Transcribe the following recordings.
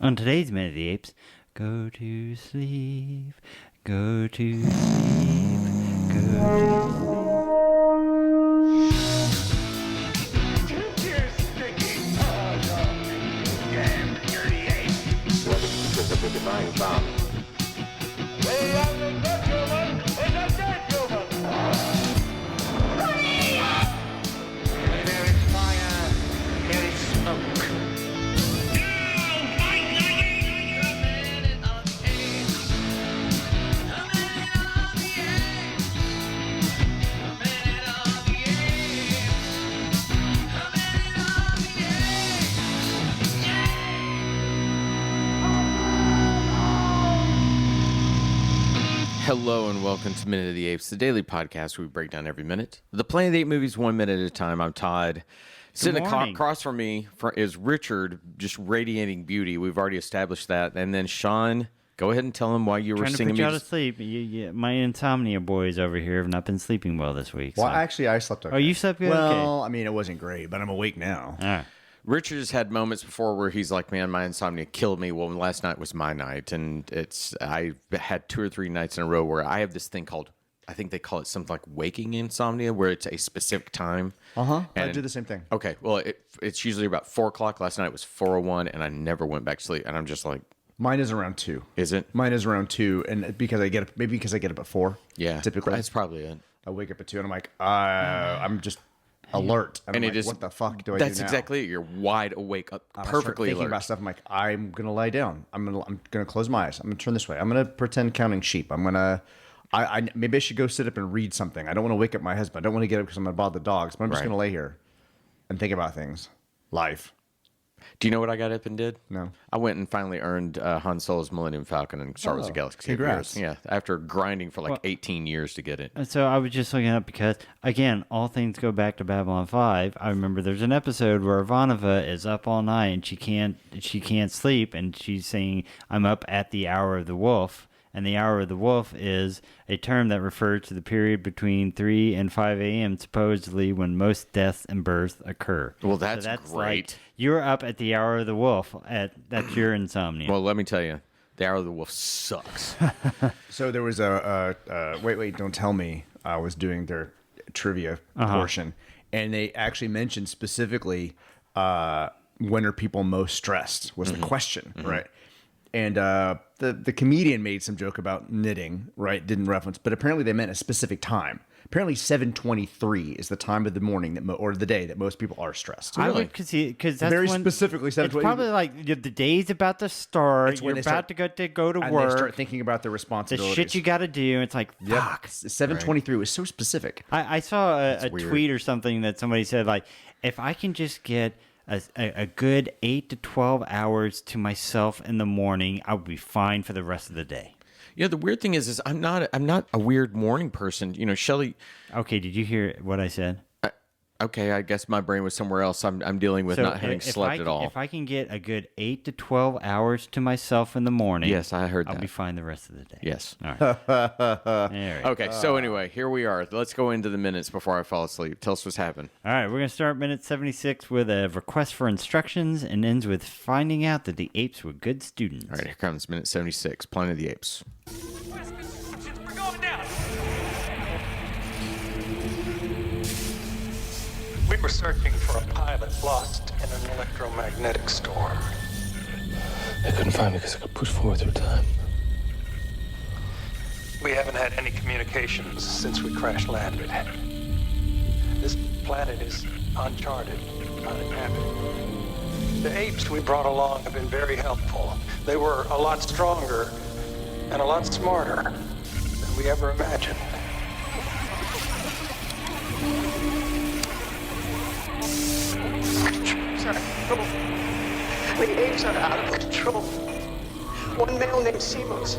On today's Minute of the Apes, go to sleep, go to sleep, go to sleep. You're stinking paws off me, damn dirty ape! Because of the divine bomb. Hey, I'm the good human, and the dead human! Where there is fire, there is smoke. Hello and welcome to Minute of the Apes, the daily podcast where we break down every minute. The Planet of the Apes movies 1 minute at a time. I'm Todd. Sitting across from me is Richard, just radiating beauty. We've already established that. And then Sean, go ahead and tell him why you were singing. Trying to put you out of sleep. My insomnia boys over here have not been sleeping well this week. Well, so. actually, I slept okay. Oh, you slept good? Well, Okay. I mean, it wasn't great, but I'm awake now. All right. Richard has had moments before where he's like, man, my insomnia killed me. Well, last night was my night. And I had 2 or 3 nights in a row where I have this thing called, I think they call it something like waking insomnia, where it's a specific time. I do the same thing. Okay. Well, it's usually about 4 o'clock. Last night was 4:01 and I never went back to sleep. And I'm just like, Mine is around 2. is it? Mine is around 2, and because I get up at 4. Yeah. Typically. That's probably it. I wake up at 2, and I'm like, I'm just alert. And I'm it like, is. what the fuck do I do now? That's exactly it. You're wide awake, I start perfectly thinking alert. about stuff. I'm like, I'm gonna lie down. I'm gonna close my eyes. I'm gonna turn this way. I'm gonna pretend counting sheep. I'm gonna. Maybe I should go sit up and read something. I don't want to wake up my husband. I don't want to get up because I'm gonna bother the dogs. But I'm just Right. gonna lay here and think about things. Life. Do you know what I got up and did? No. I went and finally earned Han Solo's Millennium Falcon and Star Wars: The Galaxy of congrats. Heroes. Yeah, after grinding for like 18 years to get it. And so I was just looking up because, again, all things go back to Babylon 5. I remember there's an episode where Ivanova is up all night and she can't sleep, and she's saying, I'm up at the hour of the wolf. And the hour of the wolf is a term that refers to the period between 3 and 5 a.m., supposedly when most deaths and births occur. Well, that's great. great. You're up at the hour of the wolf. That's your insomnia. Well, let me tell you, the Hour of the Wolf sucks. So there was wait, don't tell me. I was doing their trivia portion, and they actually mentioned specifically when are people most stressed was the question, right? And the comedian made some joke about knitting, right? Didn't reference, but apparently they meant a specific time. Apparently 7:23 is the time of the morning or the day that most people are stressed. I would because that's Very when, specifically It's 7:20. probably like the day's about to start. It's when You're they about start- to go to and work. they start thinking about their The responsibilities. shit you got to do. It's like fuck. 7:23 was so specific. I saw a weird. tweet or something that somebody said like, if I can just get a good 8 to 12 hours to myself in the morning, I would be fine for the rest of the day. You know, the weird thing is I'm not a weird morning person. You know, Shelley. Okay, did you hear what I said? Okay, I guess my brain was somewhere else. I'm dealing with not having slept at all. If I can get a good 8 to 12 hours to myself in the morning, Yes, I heard I'll that. be fine the rest of the day. Yes. All right. All right. Okay, so anyway, here we are. Let's go into the minutes before I fall asleep. Tell us what's happened. All right, we're going to start minute 76 with a request for instructions and ends with finding out that the apes were good students. All right, here comes minute 76, Planet of the Apes. We're going down! We were searching for a pilot lost in an electromagnetic storm. They couldn't find me because I could push forward through time. We haven't had any communications since we crash landed. This planet is uncharted, uninhabited. The apes we brought along have been very helpful. They were a lot stronger and a lot smarter than we ever imagined. Sorry. The apes are out of control. One male named Simos,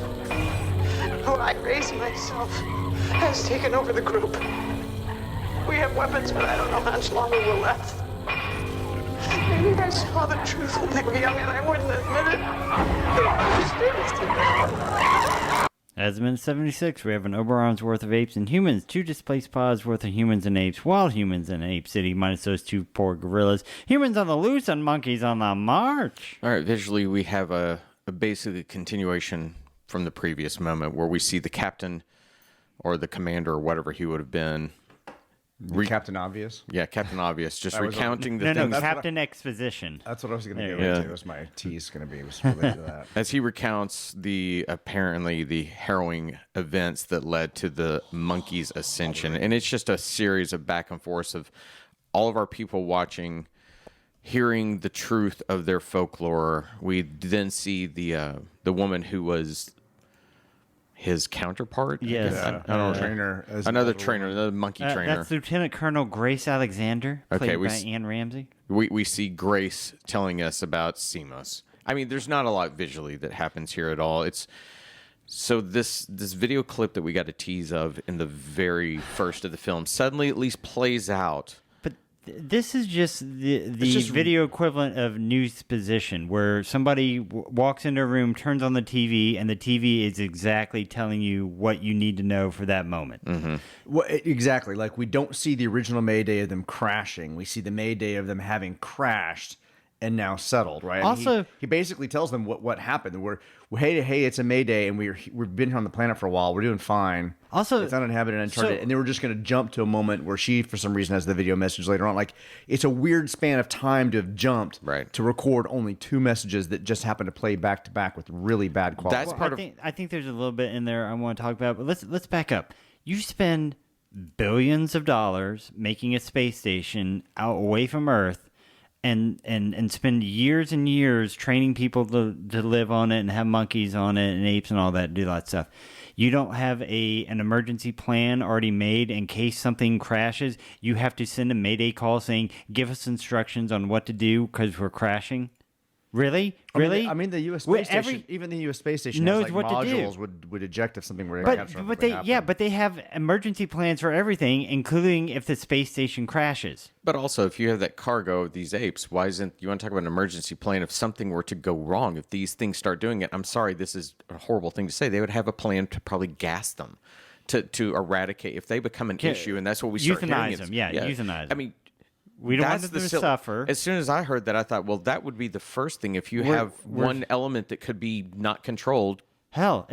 who I raised myself, has taken over the group. We have weapons, but I don't know how much longer we're left. Maybe I saw the truth when they were young and I wouldn't admit it. They don't understand. As minute 76, we have an Oberon's worth of apes and humans, 2 displaced pods worth of humans and apes, wild humans in Ape City, minus those 2 poor gorillas, humans on the loose and monkeys on the march. All right, visually we have a basically continuation from the previous moment where we see the captain or the commander or whatever he would have been. Captain Obvious? Yeah, Captain Obvious, just recounting the no, things. No, Captain Exposition. That's what I was going to get Yeah. into. That was my tease going to be was related to that. As he recounts apparently the harrowing events that led to the monkey's ascension. And it's just a series of back and forth of all of our people watching, hearing the truth of their folklore. We then see the woman who was his counterpart. Yes. Another trainer, the monkey trainer. That's Lieutenant Colonel Grace Alexander, played by Anne Ramsey. We see Grace telling us about Simos. I mean, there's not a lot visually that happens here at all. It's so this video clip that we got a tease of in the very first of the film suddenly at least plays out. This is just the video equivalent of newsposition, where somebody walks into a room, turns on the TV, and the TV is exactly telling you what you need to know for that moment. Mm-hmm. Well, exactly. Like, we don't see the original Mayday of them crashing. We see the Mayday of them having crashed and now settled, right? Also, he basically tells them what happened. Hey, it's a Mayday, and we've been here on the planet for a while. We're doing fine. Also, it's uninhabited and uncharted. And they were just going to jump to a moment where she, for some reason, has the video message later on. Like, it's a weird span of time to have jumped to record only 2 messages that just happen to play back to back with really bad quality. I think there's a little bit in there I want to talk about, but let's back up. You spend billions of dollars making a space station out away from Earth. And spend years and years training people to live on it and have monkeys on it and apes and all that, do that stuff. You don't have an emergency plan already made in case something crashes. You have to send a Mayday call saying, give us instructions on what to do because we're crashing. Really? I mean, the U.S. space station, even the U.S. space station knows has, what modules to do. would eject if something were to catch but they have emergency plans for everything, including if the space station crashes. But also, if you have that cargo of these apes, why isn't you want to talk about an emergency plan if something were to go wrong? If these things start doing it, I'm sorry, this is a horrible thing to say. They would have a plan to probably gas them, to eradicate if they become an issue, and that's what we start euthanize hearing. Them. Yeah, euthanize them. I mean. We don't want them to suffer. As soon as I heard that, I thought, well, that would be the first thing. If you have one element that could be not controlled, hell,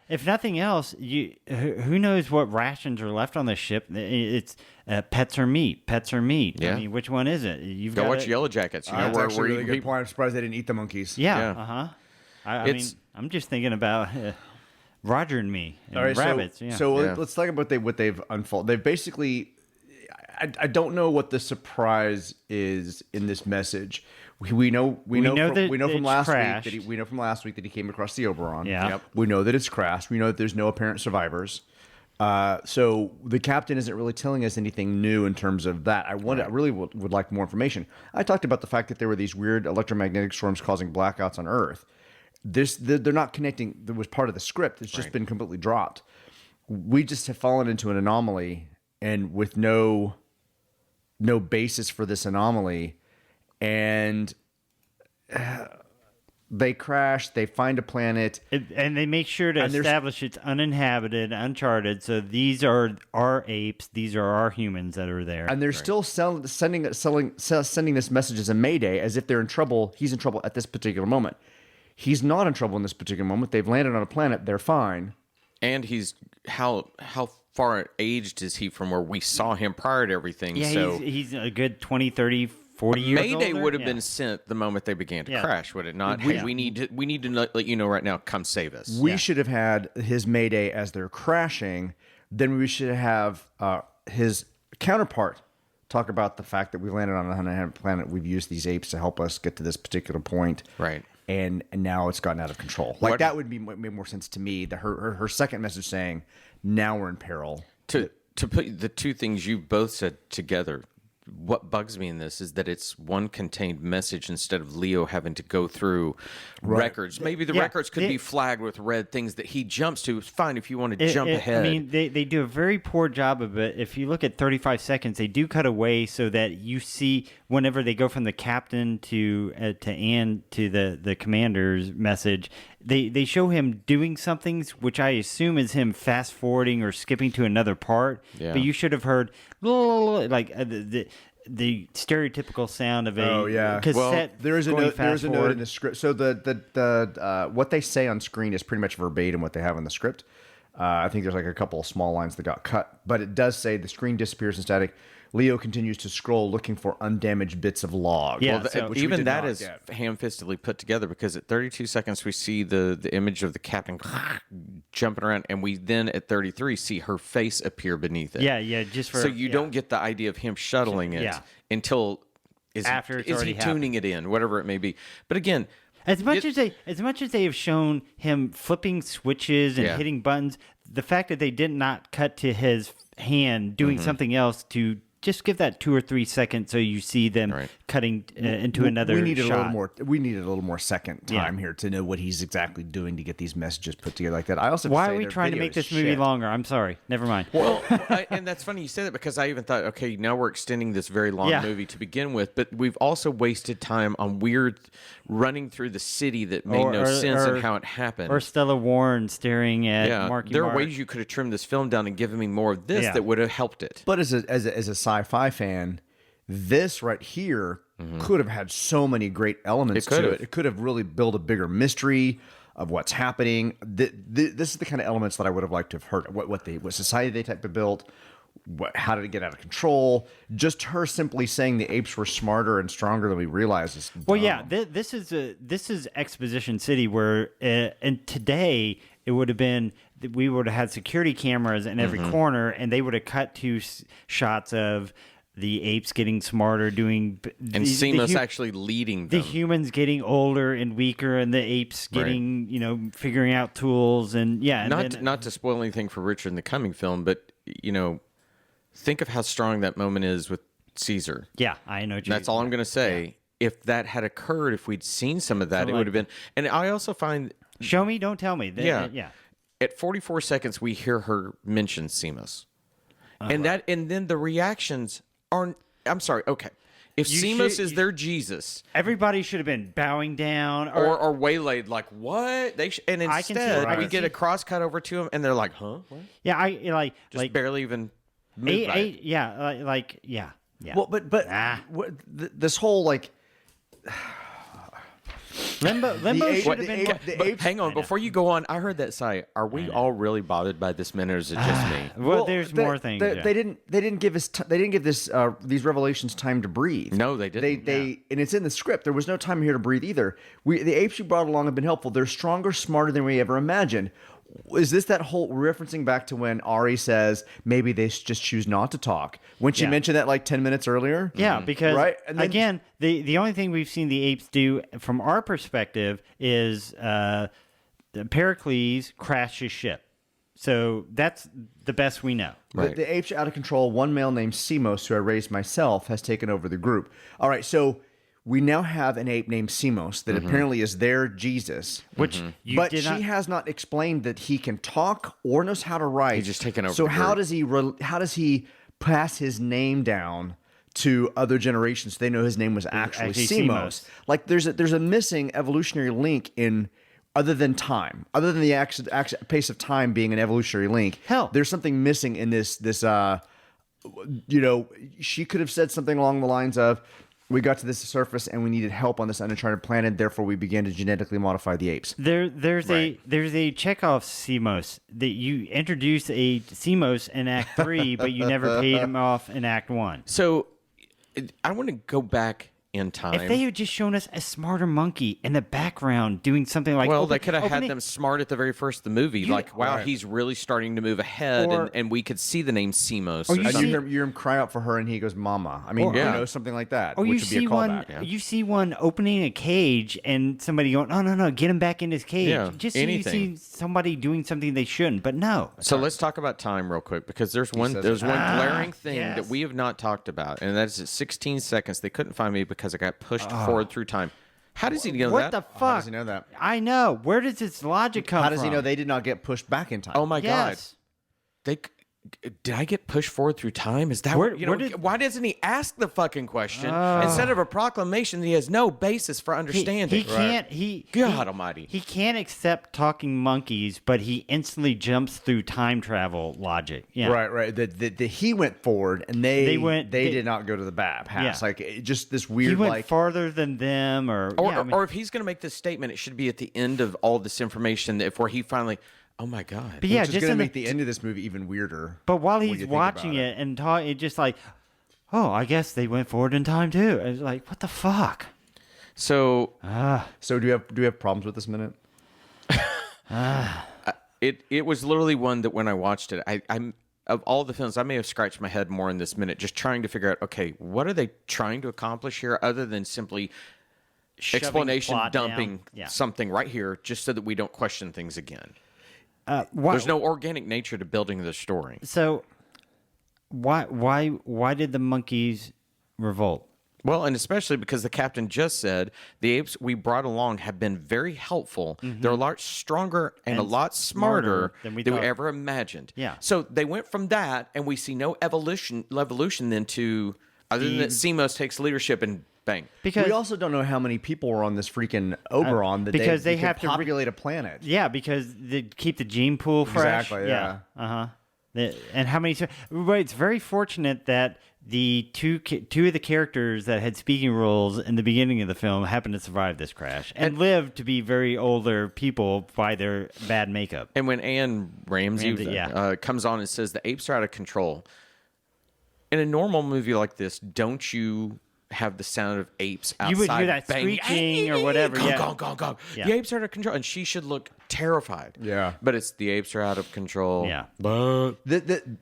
if nothing else, who knows what rations are left on the ship? It's pets or meat. Yeah. I mean, which one is it? You've go got watch Yellow Jackets. You know, that's actually a really good point. I'm surprised they didn't eat the monkeys. Yeah. I mean, I'm just thinking about Roger and me and rabbits. So let's talk about what they've unfolded. They've basically. I don't know what the surprise is in this message. We know from last week that he came across the Oberon. Yeah. Yep. We know that it's crashed. We know that there's no apparent survivors. So the captain isn't really telling us anything new in terms of that. I really would like more information. I talked about the fact that there were these weird electromagnetic storms causing blackouts on Earth. They're not connecting. That was part of the script. It's just been completely dropped. We just have fallen into an anomaly, and with no basis for this anomaly, and they crash. They find a planet, and they make sure to establish it's uninhabited, uncharted. So these are our apes. These are our humans that are there. And they're still sending this message as a mayday, as if they're in trouble. He's in trouble at this particular moment. He's not in trouble in this particular moment. They've landed on a planet. They're fine. And he's how far aged is he from where we saw him prior to everything? Yeah, so he's a good 20, 30, 40 years old. Mayday would have been sent the moment they began to crash, would it not? Hey, we need to let you know right now. Come save us. We should have had his mayday as they're crashing. Then we should have his counterpart talk about the fact that we landed on an uninhabited planet. We've used these apes to help us get to this particular point. Right. And now it's gotten out of control. Like, that would make more sense to me. Her second message saying, now we're in peril. To put the two things you both said together, what bugs me in this is that it's one contained message instead of Leo having to go through records. Maybe the records could be flagged with red things that he jumps to. It's fine if you want to jump ahead. I mean, they do a very poor job of it. If you look at 35 seconds, they do cut away so that you see whenever they go from the captain to Anne to the commander's message, they show him doing some things, which I assume is him fast forwarding or skipping to another part. Yeah. But you should have heard like the stereotypical sound of a cassette. There's a going note. There's fast a note forward. in the script. So the what they say on screen is pretty much verbatim what they have in the script. I think there's like a couple of small lines that got cut, but it does say the screen disappears in static. Leo continues to scroll looking for undamaged bits of log. Yeah, which we even did that not is get. ham-fistedly put together, because at 32 seconds we see the image of the captain jumping around, and we then at 33 see her face appear beneath it. Yeah, just for So you don't get the idea of him shuttling it until After it's is already he tuning it in, whatever it may be. But again, As much as they have shown him flipping switches and hitting buttons, the fact that they did not cut to his hand doing something else to just give that 2 or 3 seconds so you see them cutting into another we needed shot. a little more. We needed a little more second time here to know what he's exactly doing to get these messages put together like that. I also have to Why say are we their trying to video make is this movie shit. longer? I'm sorry. Never mind. well, and that's funny you say that, because I even thought, okay, now we're extending this very long movie to begin with, but we've also wasted time on weird running through the city that made no sense and how it happened. Or Stella Warren staring at Marky there are Mark. ways you could have trimmed this film down and given me more of this that would have helped it. But as a sci-fi fan, this right here could have had so many great elements to it. It could have really built a bigger mystery of what's happening. This is the kind of elements that I would have liked to have heard. What society they type of built. How did it get out of control? Just her simply saying the apes were smarter and stronger than we realized is dumb. Well, yeah, this is Exposition City, where and today it would have been, we would have had security cameras in every corner, and they would have cut to shots of the apes getting smarter, doing and Seamus actually leading them. The humans getting older and weaker, and the apes getting figuring out tools and not to spoil anything for Richard in the coming film, but think of how strong that moment is with Caesar. Yeah, I know. That's all I'm going to say. Yeah. If that had occurred, if we'd seen some of that, it would have been. And I also find. Show me, don't tell me. Yeah. At 44 seconds, we hear her mention Seamus, and then the reactions are. I'm sorry. Okay, if Seamus is their Jesus, everybody should have been bowing down or waylaid. Like what? And instead, we get a cross cut over to him, and they're like, "Huh?" What? Yeah, I like barely even. Yeah. Well, but this whole like. Limbo should have been. But hang on, before you go on, I heard that sigh. Are we all really bothered by this minute, or is it just me? Well, there's more things. They didn't give us. They didn't give this these revelations time to breathe. No, they didn't. And it's in the script. There was no time here to breathe either. The apes you brought along have been helpful. They're stronger, smarter than we ever imagined. Is this that whole referencing back to when Ari says maybe they just choose not to talk? When she mentioned that like 10 minutes earlier? Yeah, because and then, again, the only thing we've seen the apes do from our perspective is Pericles crash his ship. So that's the best we know. Right. The apes are out of control. One male named Simos, who I raised myself, has taken over the group. All right, so we now have an ape named Simos that apparently is their Jesus. Which she has not explained that he can talk or knows how to write. He's just taken over. So the how group. does he pass his name down to other generations so they know his name was actually Simos? Like there's a missing evolutionary link in other than time, other than the pace of time being an evolutionary link. Hell, there's something missing in this. She could have said something along the lines of, we got to this surface and we needed help on this uncharted planet. Therefore, we began to genetically modify the apes. There's a Chekhov Simos that you introduce a Simos in Act 3, but you never paid him off in Act 1. So I want to go back in time. If they had just shown us a smarter monkey in the background doing something like... Well, they could have had them smart at the very first of the movie. He's really starting to move ahead, and we could see the name Simos. You hear him cry out for her, and he goes, "Mama." I mean, something like that, which would be a callback. You see one opening a cage, and somebody going, no, get him back in his cage. Yeah, just so you see somebody doing something they shouldn't, but no. So let's talk about time real quick, because there's one glaring thing that we have not talked about, and that's at 16 seconds. They couldn't find me because I got pushed forward through time. How does he know that? What the fuck? How does he know that? I know. Where does this logic come from? How does he know they did not get pushed back in time? Oh my God. did I get pushed forward through time? Is that why doesn't he ask the fucking question instead of a proclamation that he has no basis for understanding? He can't. God Almighty. He can't accept talking monkeys, but he instantly jumps through time travel logic. Yeah. Right. He went forward, and they did not go to the pass. Yeah. Like just this weird. He went farther than them, or if he's going to make this statement, it should be at the end of all this information. Where he finally. Oh my God! But yeah, which is just going to make the end of this movie even weirder. But while he's watching it and it just like, oh, I guess they went forward in time too. It's like, what the fuck? So do you have problems with this minute? It was literally one that when I watched it, I'm of all the films, I may have scratched my head more in this minute, just trying to figure out, okay, what are they trying to accomplish here, other than simply explanation dumping something right here, just so that we don't question things again. There's no organic nature to building the story. So, why did the monkeys revolt? Well, and especially because the captain just said the apes we brought along have been very helpful. Mm-hmm. They're a lot stronger and a lot smarter than we ever imagined. Yeah. So they went from that, and we see no evolution then to other than that Simos takes leadership and. Bang. Because we also don't know how many people were on this freaking Oberon that because they have to populate a planet. Yeah, because they keep the gene pool fresh. Exactly. Yeah. And how many? But it's very fortunate that the two of the characters that had speaking roles in the beginning of the film happened to survive this crash and live to be very older people by their bad makeup. And when Anne Ramsey comes on and says the apes are out of control, in a normal movie like this, don't you have the sound of apes outside? You would hear that screeking or whatever. Gong. Yeah. The apes are out of control, and she should look terrified. Yeah. But it's the apes are out of control. Yeah. But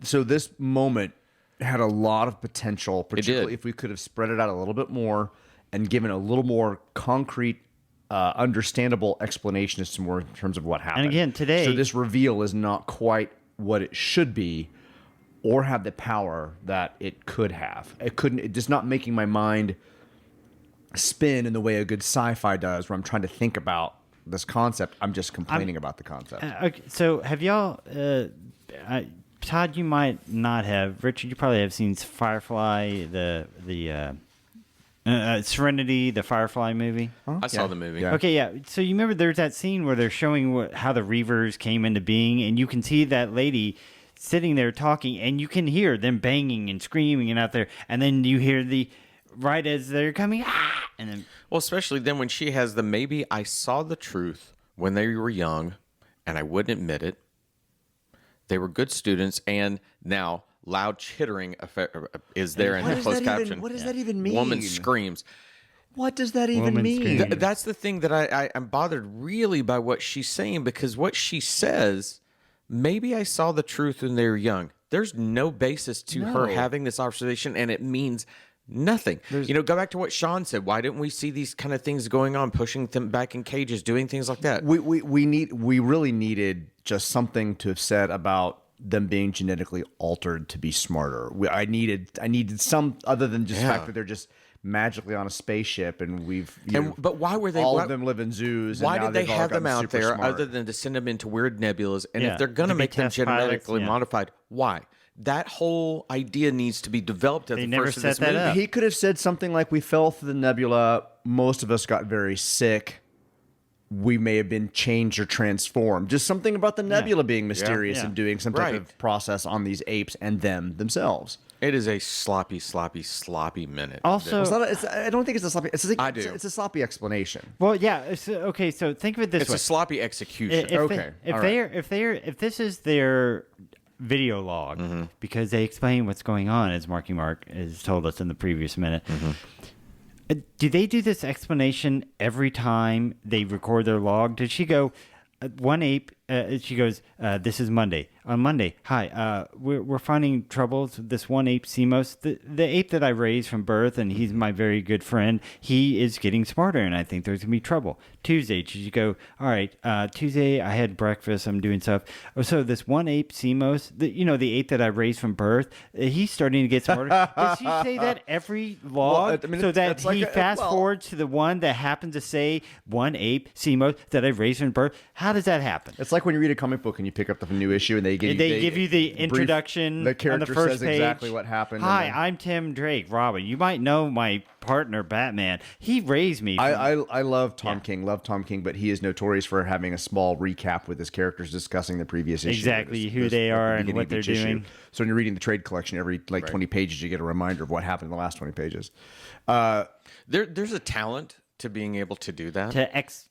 so this moment had a lot of potential, particularly if we could have spread it out a little bit more and given a little more concrete, understandable explanation as to more in terms of what happened. And again, today... So this reveal is not quite what it should be, or have the power that it could have. It's just not making my mind spin in the way a good sci-fi does, where I'm trying to think about this concept. I'm just complaining about the concept. Okay, so have y'all, Todd, you might not have, Richard, you probably have seen Firefly, the Serenity, the Firefly movie. Huh? I saw the movie. Yeah. Okay, yeah. So you remember there's that scene where they're showing how the Reavers came into being, and you can see that lady sitting there talking, and you can hear them banging and screaming and out there, and then you hear right as they're coming, and then... Well, especially then when she has maybe I saw the truth when they were young, and I wouldn't admit it. They were good students, and now loud chittering is there in the closed caption. What does that even mean? Woman screams. What does that even mean? That's the thing that I'm bothered really by what she's saying, because what she says... Maybe I saw the truth when they were young. There's no basis to her having this observation, and it means nothing. Go back to what Sean said. Why didn't we see these kind of things going on, pushing them back in cages, doing things like that? We really needed just something to have said about them being genetically altered to be smarter. I needed some other than just the fact that they're just magically on a spaceship, and but why were they all of them live in zoos? Why and did they have them out there smart. other than to send them into weird nebulas? And if they're going to make them genetically modified, why? That whole idea needs to be developed at the first of this movie. Up. He could have said something like, "We fell through the nebula. Most of us got very sick. We may have been changed or transformed." Just something about the nebula being mysterious and doing some type of process on these apes and themselves. It is a sloppy minute. Also, I don't think it's a sloppy. I do. It's a sloppy explanation. Well, yeah. Okay, so think of it this way: it's a sloppy execution. If this is their video log, because they explain what's going on, as Marky Mark has told us in the previous minute. Do they do this explanation every time they record their log? Did she go, one ape, she goes, this is Monday. On Monday, hi, we're finding troubles with this one ape, Simos. The ape that I raised from birth, and he's my very good friend, he is getting smarter, and I think there's going to be trouble. Tuesday, did you go, all right, Tuesday I had breakfast, I'm doing stuff. Oh, so this one ape, Simos, the ape that I raised from birth, he's starting to get smarter. Does she say that every log? So that he fast forwards to the one that happens to say one ape, Simos, that I raised from birth? How does that happen? It's like when you read a comic book and you pick up the new issue and they give you the introduction. The character on the first says page. exactly what happened. Hi, I'm Tim Drake. Robin, you might know my partner Batman. He raised me. I love Tom King. Love Tom King, but he is notorious for having a small recap with his characters discuusking the previous issue. Exactly who they are and what they're doing. So when you're reading the trade collection, every 20 pages, you get a reminder of what happened in the last 20 pages. There's a talent to being able to do that,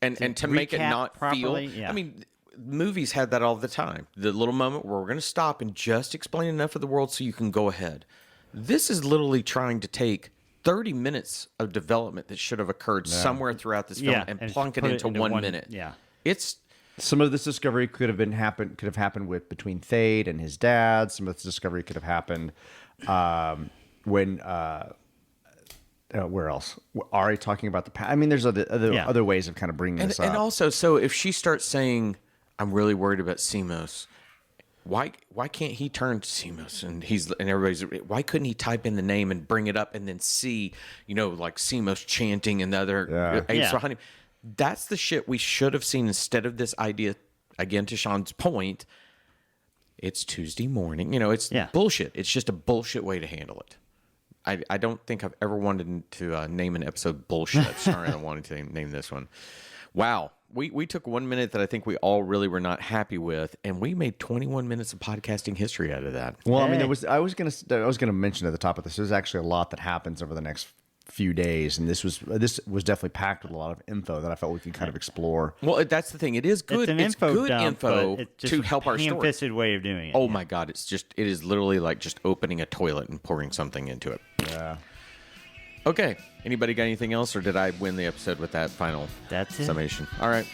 and to make it not properly, feel. I mean, movies had that all the time. The little moment where we're going to stop and just explain enough of the world so you can go ahead. This is literally trying to take 30 minutes of development that should have occurred somewhere throughout this film and plunk it into 1 minute. Yeah, it's. Some of this discovery could have happened with between Thade and his dad. Some of this discovery could have happened when. Where else? Ari talking about the past. I mean, there's other ways of kind of bringing this up. And also, so if she starts saying, "I'm really worried about Simos," why can't he turn to Simos and everybody's? Why couldn't he type in the name and bring it up and then see, like Simos chanting and the other apes behind him? That's the shit we should have seen instead of this idea. Again, to Sean's point, it's Tuesday morning. It's bullshit. It's just a bullshit way to handle it. I don't think I've ever wanted to name an episode bullshit. Sorry, I wanted to name this one. Wow. We took 1 minute that I think we all really were not happy with, and we made 21 minutes of podcasting history out of that. Well, I mean, I was gonna mention at the top of this. There's actually a lot that happens over the next few days, and this was definitely packed with a lot of info that I felt we could kind of explore. Well, that's the thing. It is good. It's good info to help our story. Ham-fisted way of doing it. Oh my God! It is literally like just opening a toilet and pouring something into it. Yeah. Okay. Anybody got anything else, or did I win the episode with that final summation? All right.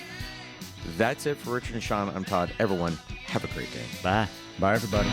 That's it for Richard and Sean. I'm Todd. Everyone, have a great day. Bye. Bye, everybody.